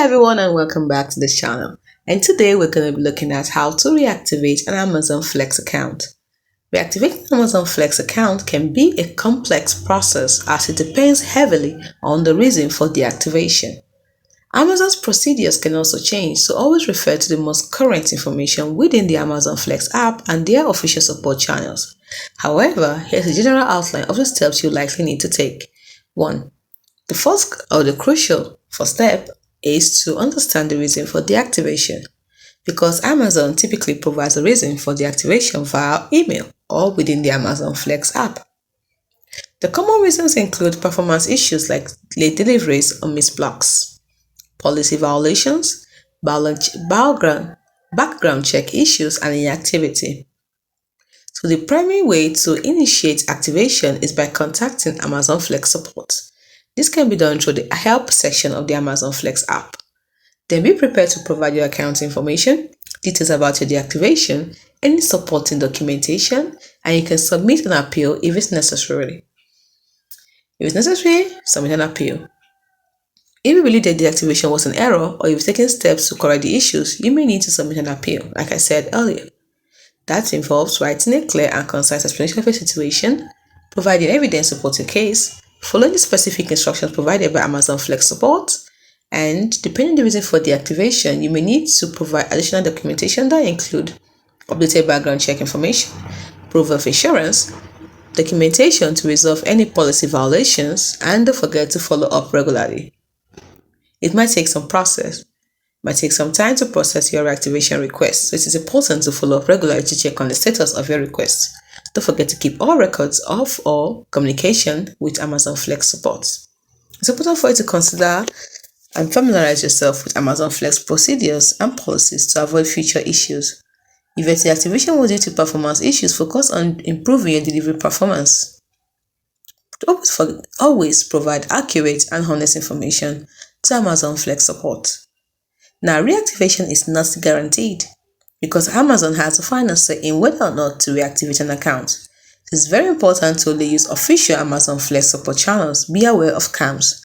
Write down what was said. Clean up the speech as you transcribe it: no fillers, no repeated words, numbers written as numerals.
everyone and welcome back to this channel. And today we're going to be looking at how to reactivate an Amazon Flex account. Reactivating an Amazon Flex account can be a complex process as it depends heavily on the reason for deactivation. Amazon's procedures can also change, so always refer to the most current information within the Amazon Flex app and their official support channels. However, here's a general outline of the steps you likely need to take. 1. The first or the crucial first step is to understand the reason for deactivation, because Amazon typically provides a reason for deactivation via email or within the Amazon Flex app. The common reasons include performance issues like late deliveries or missed blocks, policy violations, background check issues, and inactivity. So the primary way to initiate activation is by contacting Amazon Flex support. This can be done through the help section of the Amazon Flex app. Then be prepared to provide your account information, details about your deactivation, any supporting documentation, and you can submit an appeal if it's necessary. Submit an appeal. If you believe that deactivation was an error or you've taken steps to correct the issues, you may need to submit an appeal, like I said earlier. That involves writing a clear and concise explanation of your situation, providing evidence supporting your case, following the specific instructions provided by Amazon Flex support, and depending on the reason for deactivation, you may need to provide additional documentation that include updated background check information, proof of insurance, documentation to resolve any policy violations, and don't forget to follow up regularly. It might take some time to process your reactivation request, so it is important to follow up regularly to check on the status of your request. Don't forget to keep all records of all communication with Amazon Flex support. It's important for you to consider and familiarize yourself with Amazon Flex procedures and policies to avoid future issues. If your deactivation was due to performance issues, focus on improving your delivery performance. Always provide accurate and honest information to Amazon Flex support. Now, reactivation is not guaranteed because Amazon has a final say in whether or not to reactivate an account. It is very important to only use official Amazon Flex support channels. Be aware of scams.